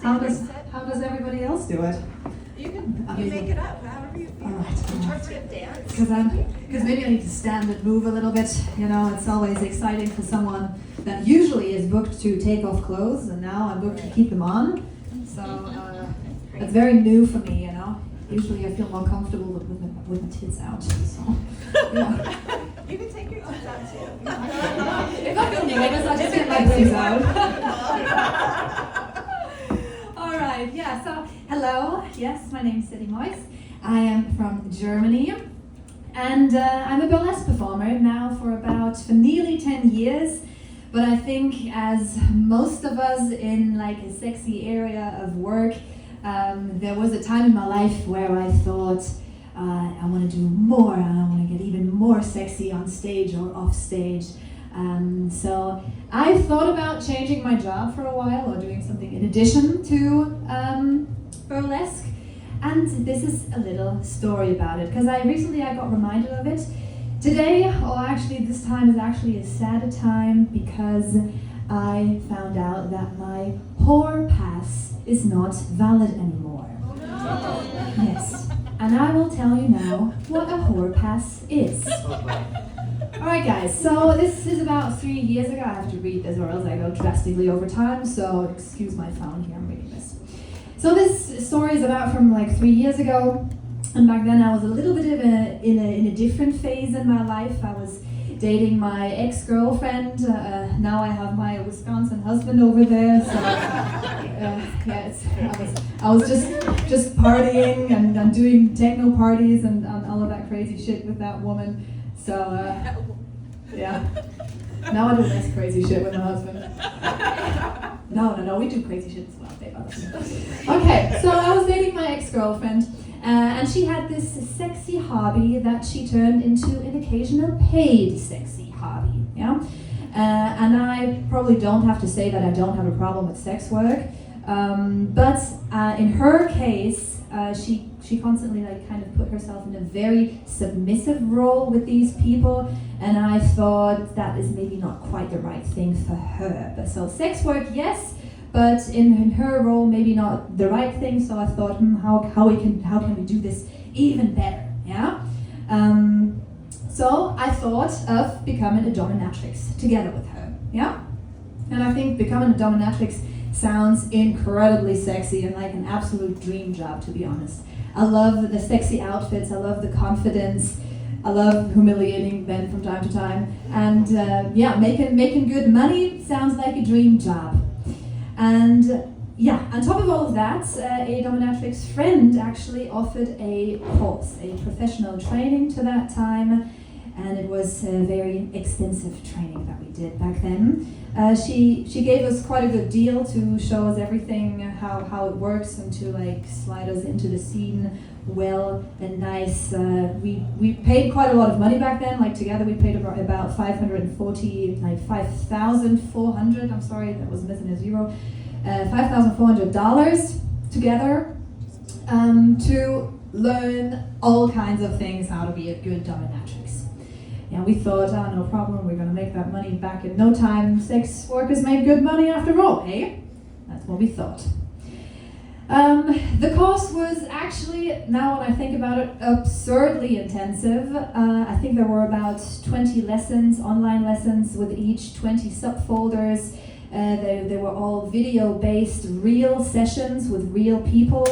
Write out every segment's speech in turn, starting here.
does everybody else do it? You make it up, however you feel. All right. Interpretive dance. Because maybe I need to stand and move a little bit. You know, it's always exciting for someone that usually is booked to take off clothes, and now I'm booked to keep them on. So it's very new for me. You know, usually I feel more comfortable with the tits out. So yeah. You can take your tits out too. If I'm feeling nervous, I'll just get my boobs out. All right, yeah, so hello. Yes, my name is Setty Mois. I am from Germany, and I'm a burlesque performer now for nearly 10 years. But I think, as most of us in like a sexy area of work, there was a time in my life where I thought, I want to do more, and I want to get even more sexy on stage or off stage. So I thought about changing my job for a while, or doing something in addition to burlesque. And this is a little story about it, because recently I got reminded of it. Today, or actually this time, is actually a sad time, because I found out that my whore pass is not valid anymore. Oh no! Yes. And I will tell you now what a whore pass is. Alright guys, so this is about 3 years ago. I have to read this or else I go drastically over time, so excuse my phone here, I'm reading this. So this story is about from like 3 years ago, and back then I was a little bit in a different phase in my life. I was dating my ex-girlfriend. Now I have my Wisconsin husband over there, so I was just partying and doing techno parties and all of that crazy shit with that woman. So yeah, now I do less crazy shit with my husband. No, we do crazy shit as well, babe. Okay, so I was dating my ex-girlfriend. And she had this sexy hobby that she turned into an occasional paid sexy hobby, yeah? And I probably don't have to say that I don't have a problem with sex work, but in her case, she constantly like kind of put herself in a very submissive role with these people, and I thought that is maybe not quite the right thing for her. But so sex work, yes, but in her role, maybe not the right thing. So I thought, how can we do this even better? Yeah. So I thought of becoming a dominatrix together with her. Yeah. And I think becoming a dominatrix sounds incredibly sexy and like an absolute dream job, to be honest. I love the sexy outfits. I love the confidence. I love humiliating men from time to time. And yeah, making good money sounds like a dream job. And yeah, on top of all of that, a dominatrix friend actually offered a course, a professional training to that time, and it was a very extensive training that we did back then. She gave us quite a good deal to show us everything, how it works, and to like slide us into the scene well and nice. We paid quite a lot of money back then. Like together we paid about 540, like 5,400. I'm sorry, that was missing a zero. $5,400 together to learn all kinds of things, how to be a good dominatrix. Yeah, we thought, oh, no problem, we're gonna make that money back in no time. Sex workers make good money after all, eh? That's what we thought. The course was actually, now when I think about it, absurdly intensive. I think there were about 20 lessons, online lessons, with each 20 subfolders. They were all video-based, real sessions with real people.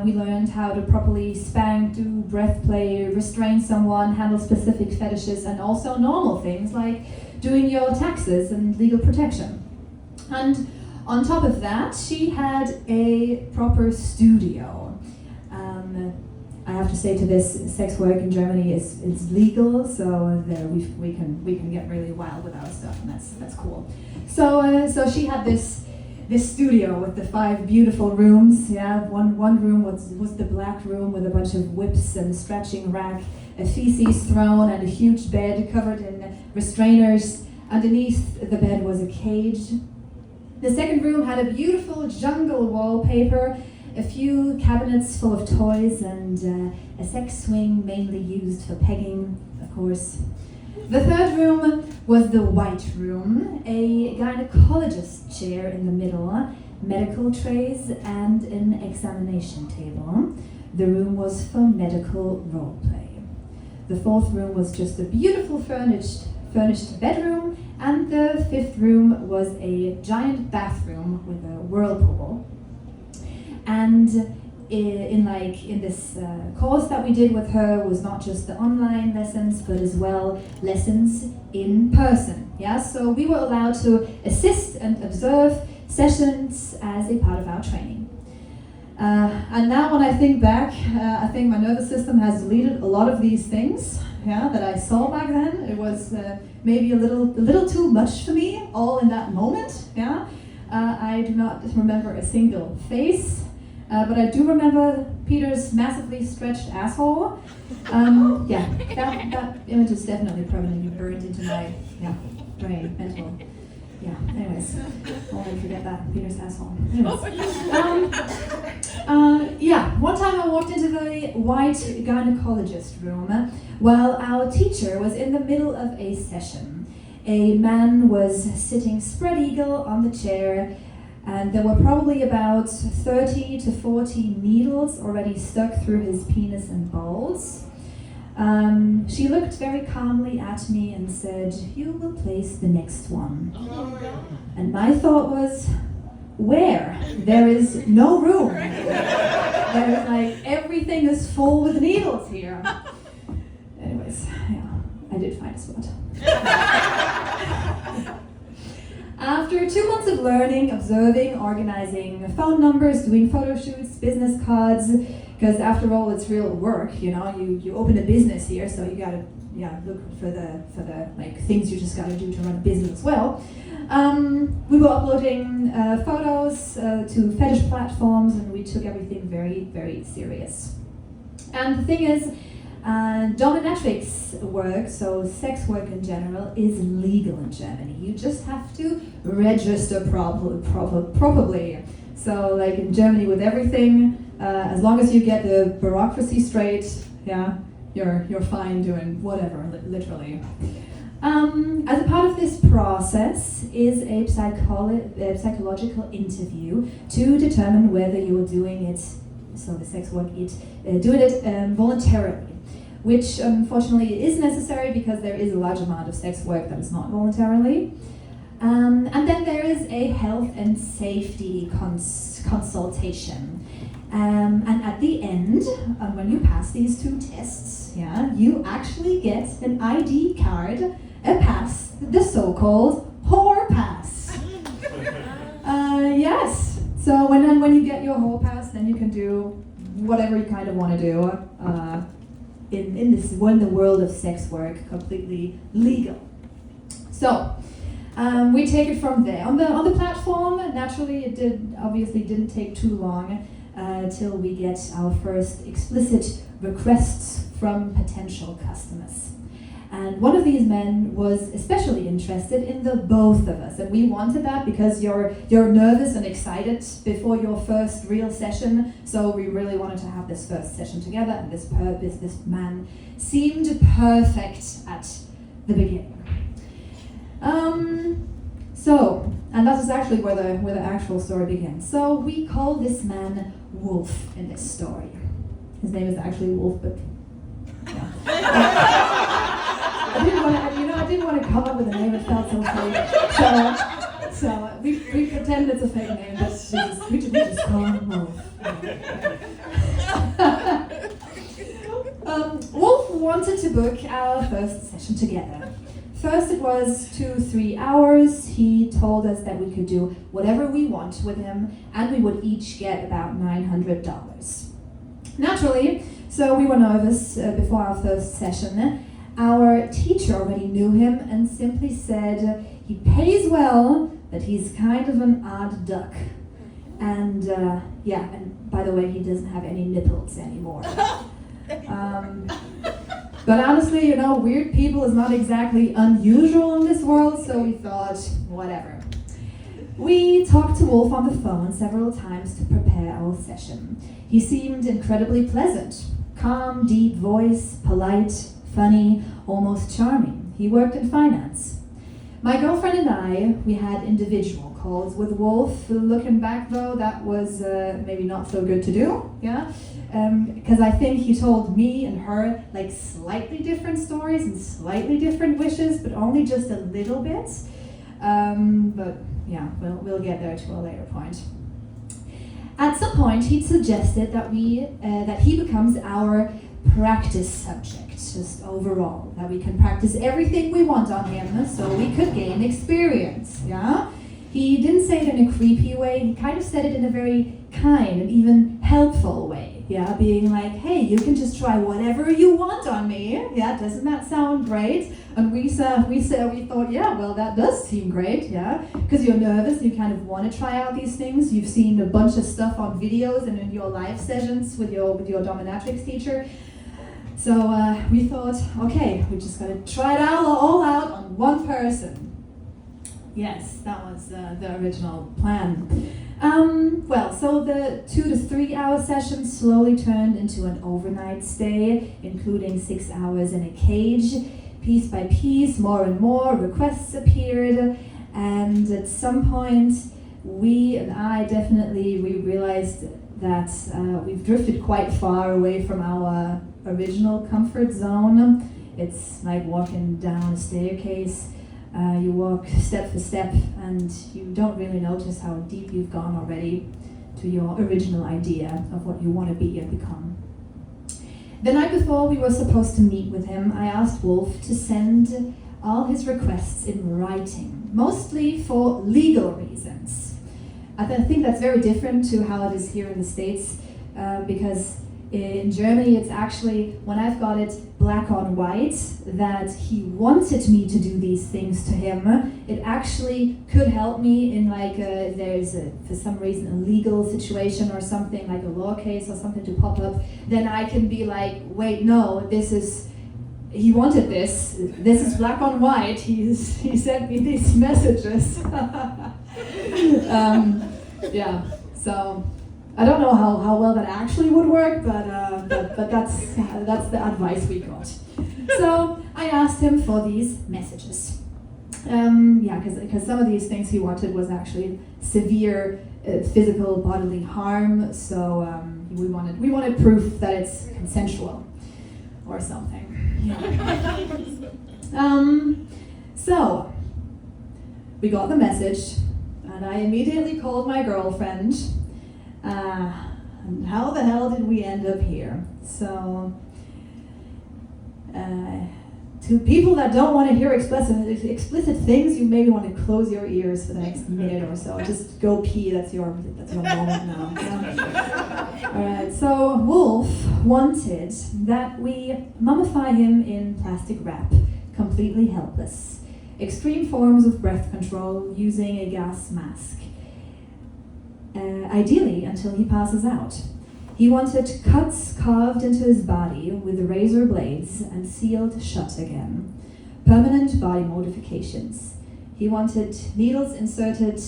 We learned how to properly spank, do breath play, restrain someone, handle specific fetishes, and also normal things like doing your taxes and legal protection. And on top of that, she had a proper studio. I have to say to this, sex work in Germany is legal, so we can get really wild with our stuff, and that's cool. So she had this studio with the 5 beautiful rooms. Yeah, one room was the black room with a bunch of whips and a stretching rack, a feces throne, and a huge bed covered in restrainers. Underneath the bed was a cage. The second room had a beautiful jungle wallpaper, a few cabinets full of toys, and a sex swing mainly used for pegging, of course. The third room was the white room, a gynecologist chair in the middle, medical trays, and an examination table. The room was for medical roleplay. The fourth room was just a beautiful furnished bedroom, and the fifth room was a giant bathroom with a whirlpool. And in this course that we did with her was not just the online lessons, but as well lessons in person. Yeah, so we were allowed to assist and observe sessions as a part of our training. And now when I think back, I think my nervous system has deleted a lot of these things, yeah, that I saw back then. It was maybe a little too much for me, all in that moment. Yeah, I do not remember a single face, but I do remember Peter's massively stretched asshole. Yeah, that image is definitely permanently burned into my brain, mental. Yeah, anyways, I'll never forget that, Peter's asshole. Yeah, one time I walked into the white gynecologist room while our teacher was in the middle of a session. A man was sitting spread eagle on the chair, and there were probably about 30 to 40 needles already stuck through his penis and balls. She looked very calmly at me and said, "You will place the next one." And my thought was, where? There is no room. There is like, everything is full with needles here. Anyways, yeah, I did find a spot. After 2 months of learning, observing, organizing phone numbers, doing photo shoots, business cards, because after all, it's real work, you know. You open a business here, so you gotta look for the like things you just gotta do to run a business as well. We were uploading photos to fetish platforms, and we took everything very, very serious. And the thing is, dominatrix work, so sex work in general, is legal in Germany. You just have to register properly. So, like in Germany, with everything, as long as you get the bureaucracy straight, yeah, you're fine doing whatever, literally. As a part of this process is a psychological interview to determine whether you're doing it, so the sex work, doing it voluntarily, which unfortunately is necessary because there is a large amount of sex work that is not voluntarily. And then there is a health and safety consultation. And at the end, when you pass these two tests, yeah, you actually get an ID card, a pass, the so-called whore pass. Yes. So when you get your whore pass, then you can do whatever you kind of want to do in the world of sex work, completely legal. So. We take it from there. On the platform, naturally, it didn't take too long till we get our first explicit requests from potential customers. And one of these men was especially interested in the both of us, and we wanted that because you're nervous and excited before your first real session. So we really wanted to have this first session together, and this man seemed perfect at the beginning. And that is actually where the actual story begins. So we call this man Wolf in this story. His name is actually Wolf, but yeah. I didn't want to come up with a name. It felt so fake. So we pretend it's a fake name, but we just call him Wolf. Wolf wanted to book our first session together. First, it was 2-3 hours. He told us that we could do whatever we want with him, and we would each get about $900. Naturally, so we were nervous before our first session. Our teacher already knew him and simply said, "He pays well, but he's kind of an odd duck." And and by the way, he doesn't have any nipples anymore. But honestly, weird people is not exactly unusual in this world, so we thought, whatever. We talked to Wolf on the phone several times to prepare our session. He seemed incredibly pleasant. Calm, deep voice, polite, funny, almost charming. He worked in finance. My girlfriend and I, we had individual calls with Wolf. Looking back though, that was maybe not so good to do, yeah? Because I think he told me and her like slightly different stories and slightly different wishes, but only just a little bit. But yeah, we'll get there to a later point. At some point, he suggested that he becomes our practice subject, just overall, that we can practice everything we want on him so we could gain experience, yeah? He didn't say it in a creepy way, he kind of said it in a very kind and even helpful way, yeah? Being like, hey, you can just try whatever you want on me, yeah? Doesn't that sound great? And we thought, yeah, well, that does seem great, yeah? Because you're nervous, you kind of want to try out these things. You've seen a bunch of stuff on videos and in your live sessions with your dominatrix teacher. So we thought, okay, we just gotta try it all out on one person. Yes, that was the original plan. So the 2 to 3 hour session slowly turned into an overnight stay, including 6 hours in a cage. Piece by piece, more and more requests appeared, and at some point, we realized that we've drifted quite far away from our original comfort zone. It's like walking down a staircase. You walk step for step, and you don't really notice how deep you've gone already to your original idea of what you want to be and become. The night before we were supposed to meet with him, I asked Wolf to send all his requests in writing, mostly for legal reasons. I think that's very different to how it is here in the States, because in Germany it's actually, when I've got it black on white, that he wanted me to do these things to him, it actually could help me in like, if there's for some reason a legal situation or something, like a law case or something to pop up, then I can be like, wait, no, he wanted this is black on white, he sent me these messages. Yeah, so I don't know how well that actually would work, but that's the advice we got. So I asked him for these messages. Because some of these things he wanted was actually severe physical bodily harm. So we wanted proof that it's consensual or something. Yeah. So we got the message, and I immediately called my girlfriend. And how the hell did we end up here? So, to people that don't want to hear explicit things, you maybe want to close your ears for the next minute or so. Just go pee. That's your moment now. Yeah. All right. So Wolf wanted that we mummify him in plastic wrap, completely helpless. Extreme forms of breath control using a gas mask. Ideally until he passes out. He wanted cuts carved into his body with razor blades and sealed shut again. Permanent body modifications. He wanted needles inserted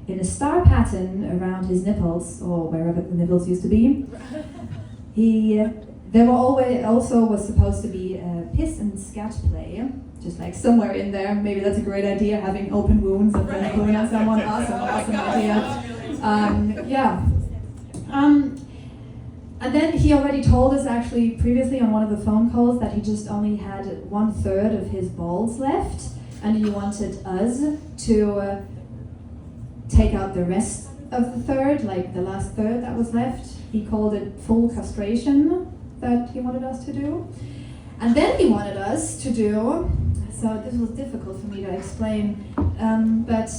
in a star pattern around his nipples, or wherever the nipples used to be. There was supposed to be piss and scat play, just like somewhere in there. Maybe that's a great idea, having open wounds and then pulling on someone. Awesome idea. And then he already told us actually previously on one of the phone calls that he just only had 1/3 of his balls left, and he wanted us to take out the rest of the third, like the last third that was left. He called it full castration that he wanted us to do. And then he wanted us to do, so this was difficult for me to explain, but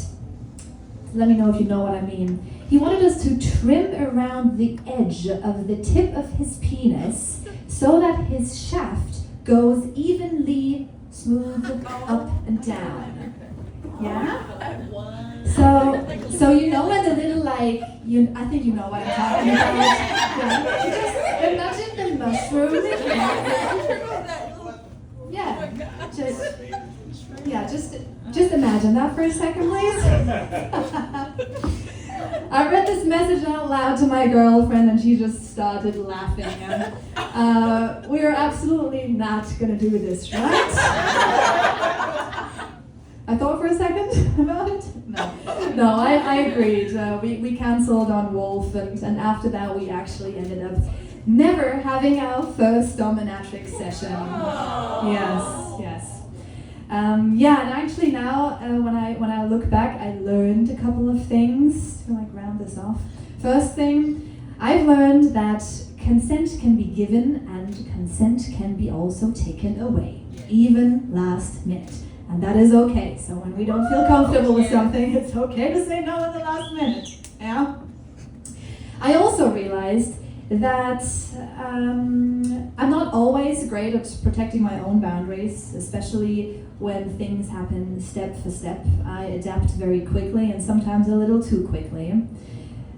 let me know if you know what I mean. He wanted us to trim around the edge of the tip of his penis so that his shaft goes evenly smooth up and down. Yeah? So you know when the little I think you know what I'm talking about. Yeah. Just imagine the mushroom. Just imagine that for a second, please. I read this message out loud to my girlfriend and she just started laughing. And, we are absolutely not going to do this, right? I thought for a second about it. No. No, I agreed. We cancelled on Wolf, and after that we actually ended up never having our first dominatrix session. Yes. Yeah, and actually now when I look back, I learned a couple of things to like round this off. First thing, I've learned that consent can be given and consent can be also taken away, even last minute. And that is okay. So when we don't feel comfortable with something, it's okay to say no at the last minute. Yeah. I also realized that I'm not always great at protecting my own boundaries, especially when things happen step for step. I adapt very quickly and sometimes a little too quickly.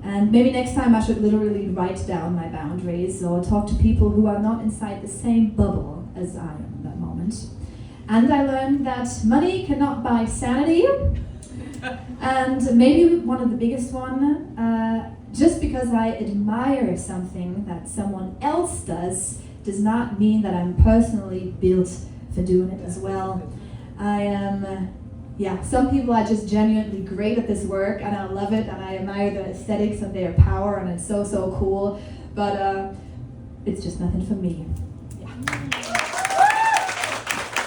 And maybe next time I should literally write down my boundaries or talk to people who are not inside the same bubble as I am at that moment. And I learned that money cannot buy sanity. And maybe one of the biggest one, just because I admire something that someone else does not mean that I'm personally built for doing it as well. I am, some people are just genuinely great at this work and I love it and I admire the aesthetics and their power and it's so cool, but it's just nothing for me. Yeah.